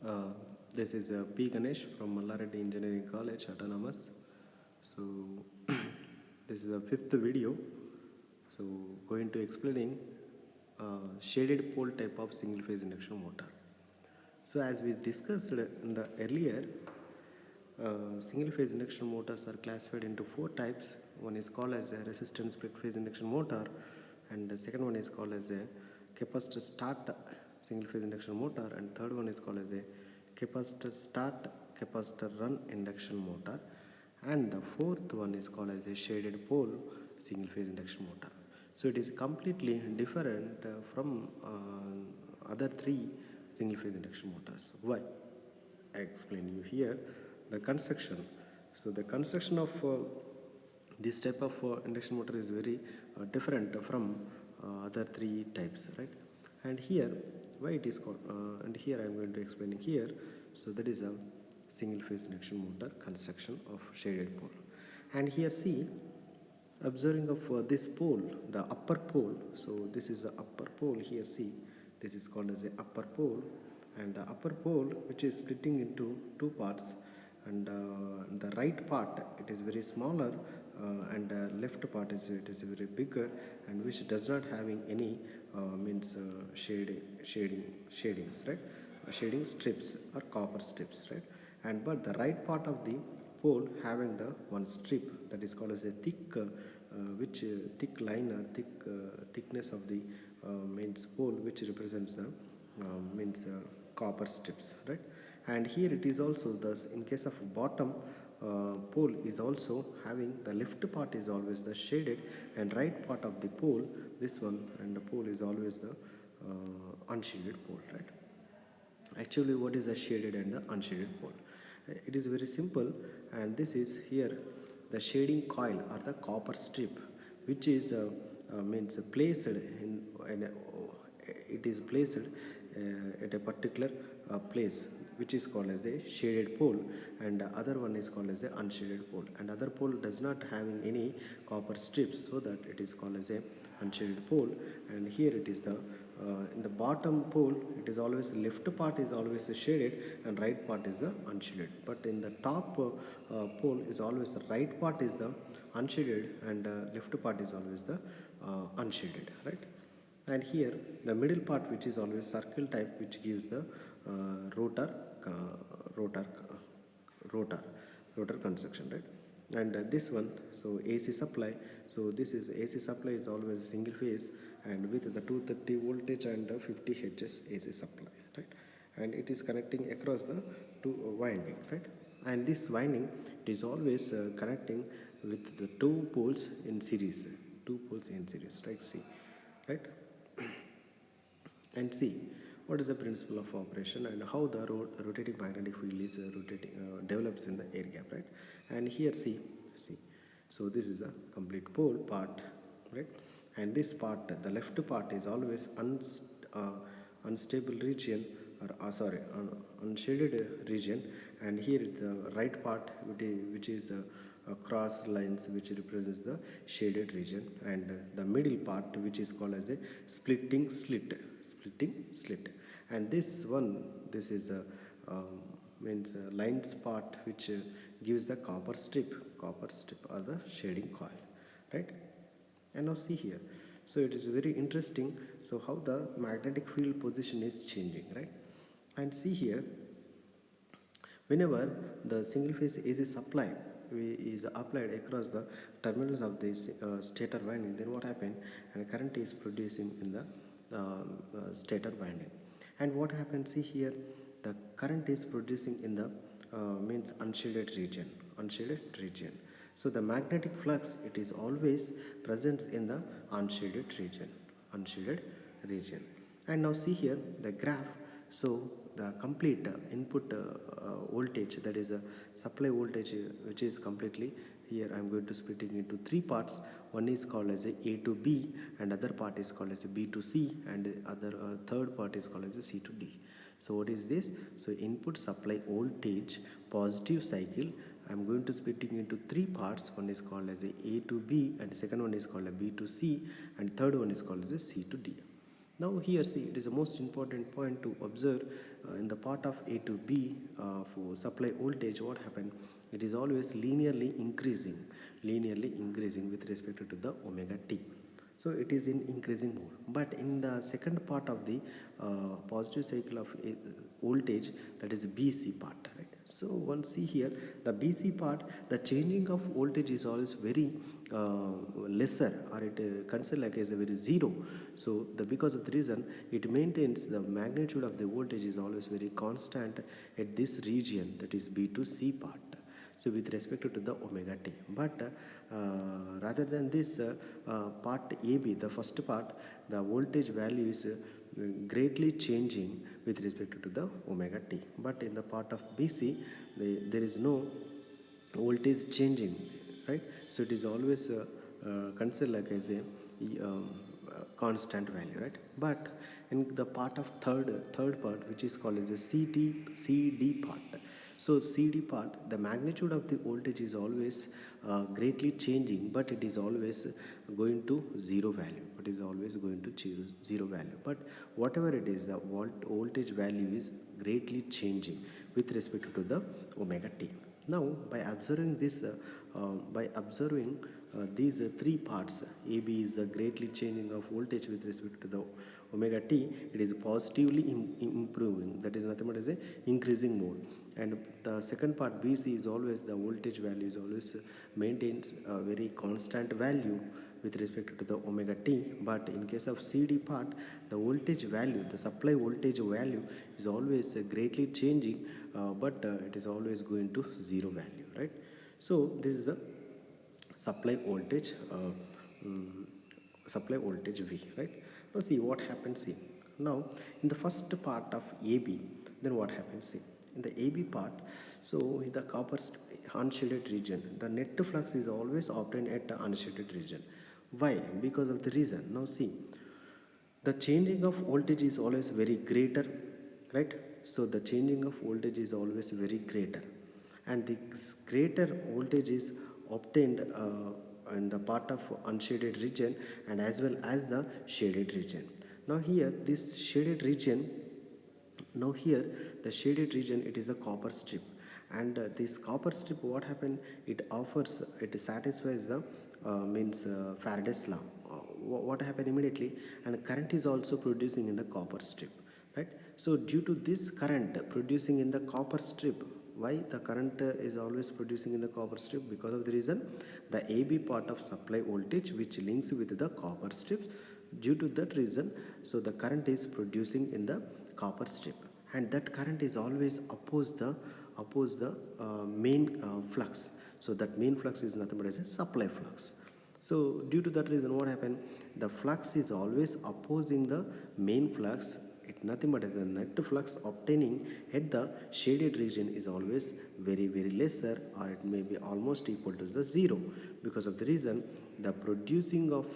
Uh, this is P. Ganesh from Mallareddy Engineering College, Autonomous. So, this is the fifth video. So, going to explaining shaded pole type of single phase induction motor. So, as we discussed in the earlier, single phase induction motors are classified into four types. One is called as a resistance split phase induction motor, and the second one is called as a capacitor start single phase induction motor, and third one is called as a capacitor start capacitor run induction motor, and the fourth one is called as a shaded pole single phase induction motor. So it is completely different from other three single phase induction motors. Why? I explain you here the construction. So the construction of this type of induction motor is very different from other three types, right? And here, why it is called, and here I am going to explain here. So that is a single phase induction motor construction of shaded pole. And here see, observing of this pole, the upper pole. So this is the upper pole here. See, this is called as the upper pole, and the upper pole which is splitting into two parts, and the right part it is very smaller, and left part is it is very bigger, and which does not having any shadings, right? Shading strips or copper strips, right? And but the right part of the pole having the one strip that is called as a thick thick line or thickness of the pole, which represents the copper strips, right? And here it is also thus in case of bottom pole is also having the left part is always the shaded, and right part of the pole, this one, and the pole is always the unshaded pole, right? Actually, what is the shaded and the unshaded pole? It is very simple, and this is here the shading coil or the copper strip, which is placed in it is placed at a particular place, which is called as a shaded pole, and the other one is called as a unshaded pole, and other pole does not having any copper strips, so that it is called as a unshaded pole. And here it is the in the bottom pole, it is always left part is always shaded and right part is the unshaded, but in the top pole is always the right part is the unshaded, and left part is always the unshaded, right? And here the middle part, which is always circle type, which gives the rotor uh, rotor rotor rotor construction, right? And this one, so AC supply, so this is AC supply is always a single phase, and with the 230 voltage and 50 hertz AC supply, right? And it is connecting across the two winding, right? And this winding, it is always connecting with the two poles in series, right? See, right? And see what is the principle of operation and how the rotating magnetic field is develops in the air gap, right? And here see, so this is a complete pole part, right? And this part, the left part is always unstable region, or unshaded region, and here the right part, which is cross lines, which represents the shaded region, and the middle part, which is called as a splitting slit, and this is a lines part, which gives the copper strip or the shading coil, right? And now see here, so it is very interesting, so how the magnetic field position is changing, right? And see here, whenever the single phase AC supply is applied across the terminals of this stator winding, then what happens? And current is producing in the stator winding. And what happens? See here, the current is producing in the unshaded region. So the magnetic flux, it is always present in the unshaded region. And now see here the graph. So the complete input voltage, that is a supply voltage, which is completely here. I am going to split it into three parts. One is called as A to B, and other part is called as B to C, and other third part is called as C to D. So what is this? So input supply voltage positive cycle, I am going to split it into three parts. One is called as A to B, and second one is called a B to C, and third one is called as a C to D. Now here see, it is the most important point to observe in the part of A to B for supply voltage. What happened? It is always linearly increasing with respect to the omega t. So it is in increasing mode. But in the second part of the positive cycle of voltage, that is BC part, right? So one see here, the BC part, the changing of voltage is always very lesser, or it considered like as a very zero. So because of the reason, it maintains the magnitude of the voltage is always very constant at this region, that is B to C part. So with respect to the omega t. But rather than this part AB, the first part, the voltage value is greatly changing with respect to the omega t. But in the part of BC, there is no voltage changing, right? So it is always considered like as a constant value, right? But in the part of third part, which is called as the CD part. So CD part, the magnitude of the voltage is always greatly changing, but it is always going to zero value. It is always going to zero value. But whatever it is, the voltage value is greatly changing with respect to the omega t. Now, by observing this, these three parts, AB is the greatly changing of voltage with respect to the omega t, it is positively improving, that is nothing but as a increasing mode. And the second part BC is always the voltage value is always maintains a very constant value with respect to the omega t. But in case of CD part, the voltage value, the supply voltage value is always greatly changing, but it is always going to zero value, right? So this is the supply voltage V, right? Now see what happens. See, now in the first part of AB, then what happens? See, in the AB part, so in the copper unshaded region, the net flux is always obtained at the unshaded region. Why? Because of the reason. Now see, the changing of voltage is always very greater, right? So the changing of voltage is always very greater, and this greater voltage is obtained in the part of unshaded region and as well as the shaded region. Now here this shaded region, the shaded region, it is a copper strip, and this copper strip, what happened, it satisfies the Faraday's law. What happened immediately, and current is also producing in the copper strip, right? So due to this current producing in the copper strip, why the current is always producing in the copper strip? Because of the reason, the AB part of supply voltage which links with the copper strips, due to that reason, so the current is producing in the copper strip, and that current is always oppose the main flux. So that main flux is nothing but as a supply flux. So due to that reason, what happened, the flux is always opposing the main flux. It nothing but as the net flux obtaining at the shaded region is always very lesser, or it may be almost equal to the zero. Because of the reason, the producing of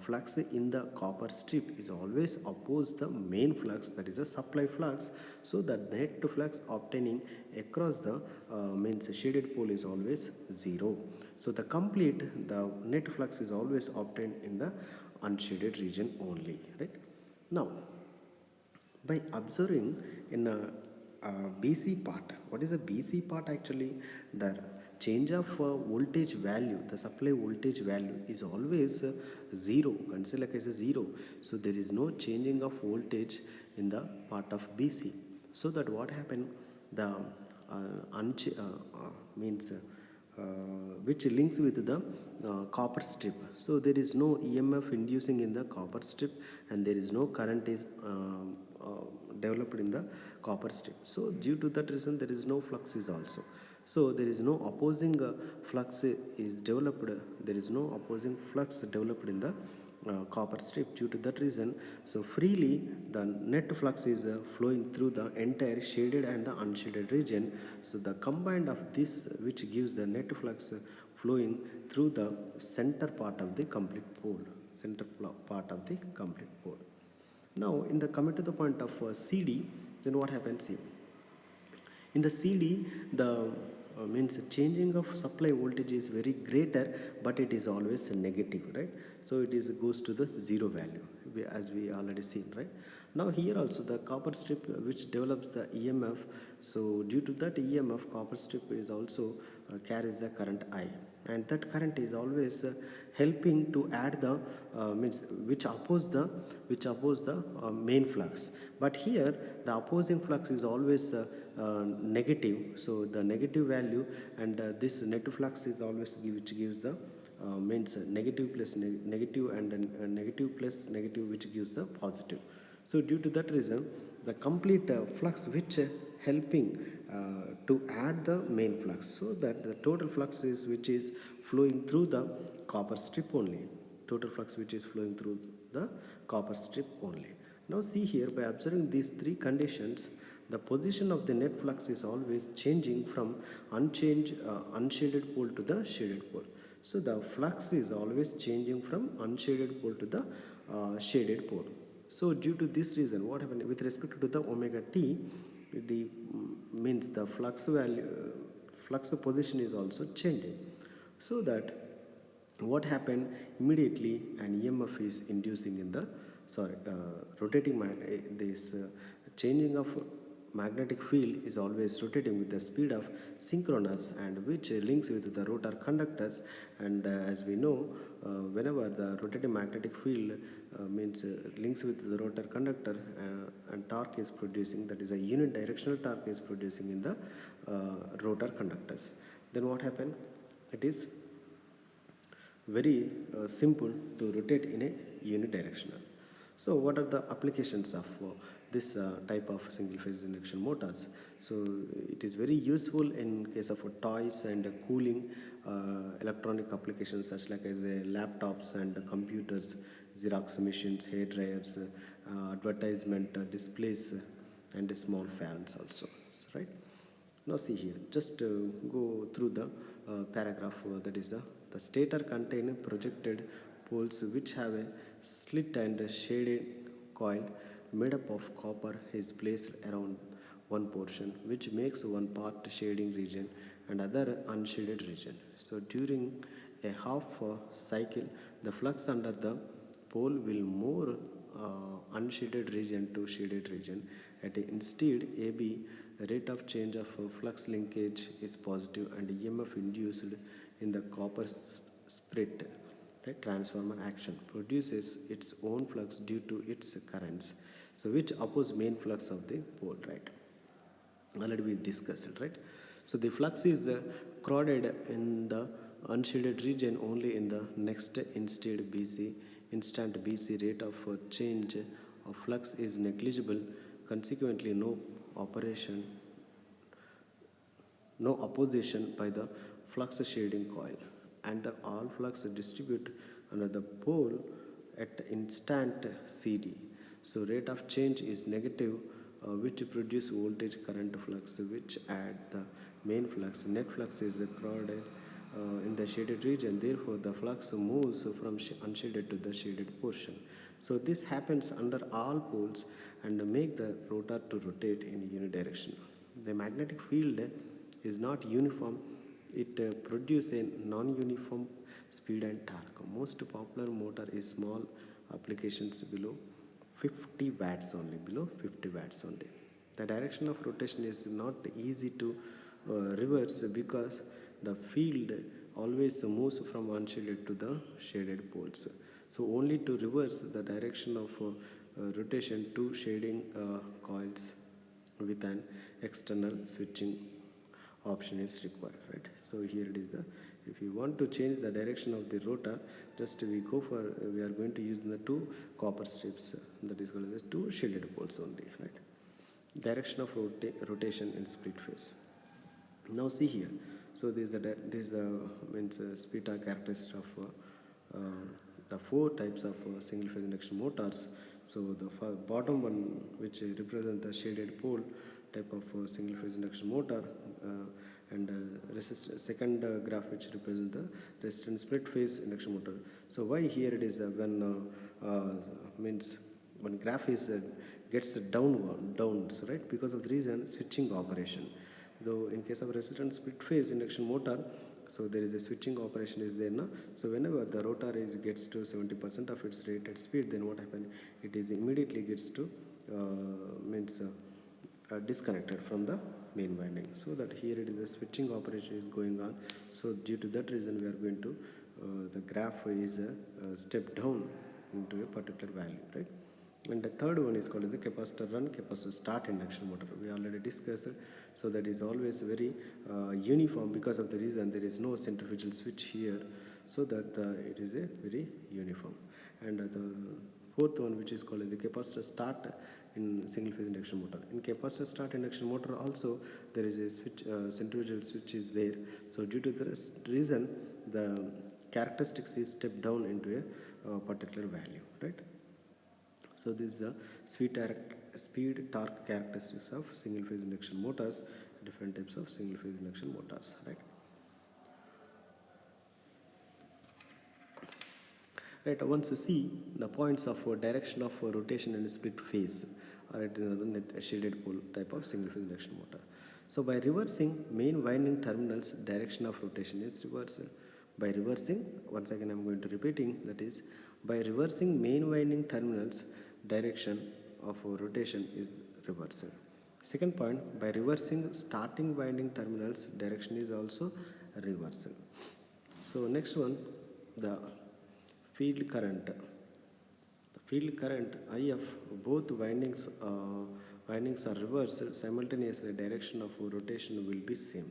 flux in the copper strip is always opposed the main flux, that is a supply flux. So the net flux obtaining across the shaded pole is always zero. So the net flux is always obtained in the unshaded region only, right? Now, by observing in a BC part, what is a BC part actually? The change of voltage value, the supply voltage value is always zero, consider like as a zero. So there is no changing of voltage in the part of BC. So that what happened, the which links with the copper strip. So there is no EMF inducing in the copper strip, and there is no current is developed in the copper strip. So due to that reason, there is no flux is also. So there is no opposing flux is developed. There is no opposing flux developed in the copper strip. Due to that reason, so freely the net flux is flowing through the entire shaded and the unshaded region. So the combined of this, which gives the net flux flowing through the center part of the complete pole, Now in the coming to the point of CD, then what happens? See, in the CD, the means changing of supply voltage is very greater, but it is always negative, right? So it is goes to the zero value, as we already seen, right? Now here also the copper strip which develops the EMF. So due to that EMF, copper strip is also carries the current I, and that current is always helping to add the means which oppose the main flux. But here the opposing flux is always negative, so the negative value, and this net flux is always which gives the means negative plus negative, and negative plus negative, which gives the positive. So due to that reason, the complete flux which helping to add the main flux, so that the total flux is which is flowing through the copper strip only. Total flux which is flowing through the copper strip only. Now see here, by observing these three conditions, the position of the net flux is always changing from unshaded pole to the shaded pole. So the flux is always changing from unshaded pole to the shaded pole. So due to this reason, what happened with respect to the omega t, the means the flux value, flux position is also changing. So that what happened immediately, an EMF is inducing in the rotating this changing of magnetic field is always rotating with the speed of synchronous, and which links with the rotor conductors. And as we know, whenever the rotating magnetic field means links with the rotor conductor, and torque is producing, that is a unidirectional torque is producing in the rotor conductors, then what happened, it is very simple to rotate in a unidirectional. So what are the applications of this type of single phase induction motors? So it is very useful in case of toys and cooling, electronic applications such like as laptops and computers, Xerox machines, hair dryers, advertisement displays, and small fans also, right? Now see here, just go through the paragraph, that is the stator contain projected poles which have a slit and a shaded coil made up of copper is placed around one portion, which makes one part shading region and other unshaded region. So during a half cycle, the flux under the pole will move unshaded region to shaded region. Instead, AB rate of change of flux linkage is positive, and EMF induced in the copper split, right, transformer action produces its own flux due to its currents, so which oppose main flux of the pole, right? Already we discussed it, right? So the flux is crowded in the unshaded region only in the next instant BC rate of change of flux is negligible. Consequently, no opposition by the flux shading coil, and the all flux distribute under the pole at instant CD. So rate of change is negative, which produce voltage current flux, which add the main flux. Net flux is crowded in the shaded region, therefore the flux moves from unshaded to the shaded portion. So this happens under all poles and make the rotor to rotate in unidirectional. The magnetic field is not uniform, it produces a non-uniform speed and torque. Most popular motor is small applications below 50 watts only, below 50 watts only. The direction of rotation is not easy to reverse because the field always moves from unshaded to the shaded poles. So only to reverse the direction of rotation, two shading coils with an external switching option is required, right? So here it is, the if you want to change the direction of the rotor, just we are going to use the two copper strips, that is called as two shaded poles only, right? Direction of rotation in split phase. Now see here, so this means speed torque characteristic of the four types of single phase induction motors. So the bottom one, which represent the shaded pole type of single phase induction motor, and second graph which represent the resistant split phase induction motor. So why here it is when means when graph is gets downs, right, because of the reason switching operation. Though in case of resistant split phase induction motor, so there is a switching operation is there now. So whenever the rotor is gets to 70% of its rated speed, then what happens? It is immediately gets to disconnected from the main winding, so that here it is a switching operation is going on. So due to that reason, we are going to the graph is step down into a particular value, right? And the third one is called as the capacitor run, capacitor start induction motor. We already discussed it. So that is always very uniform, because of the reason there is no centrifugal switch here, so that it is a very uniform. And the fourth one, which is called as the capacitor start in single phase induction motor. In capacitor start induction motor also there is a switch, centrifugal switch is there. So due to this reason, the characteristics is stepped down into a particular value, right? So this is the speed torque characteristics of single phase induction motors, different types of single phase induction motors, right? Right, once you see the points of direction of rotation and split phase, or it is another shaded pole type of single phase induction motor. So by reversing main winding terminals, direction of rotation is reversed. By reversing, once again I am going to repeating, that is by reversing main winding terminals, direction of rotation is reversed. Second point, by reversing starting winding terminals, direction is also reversed. So next one, the field current. The field current IF, both windings are reversed simultaneously, direction of rotation will be same.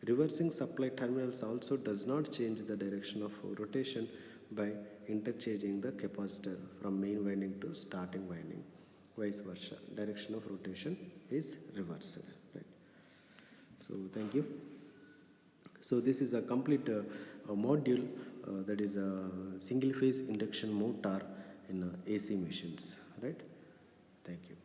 Reversing supply terminals also does not change the direction of rotation by interchanging the capacitor from main winding to starting winding, vice versa. Direction of rotation is reversed, right? So thank you. So this is a complete module that is a single phase induction motor in AC machines, right? Thank you.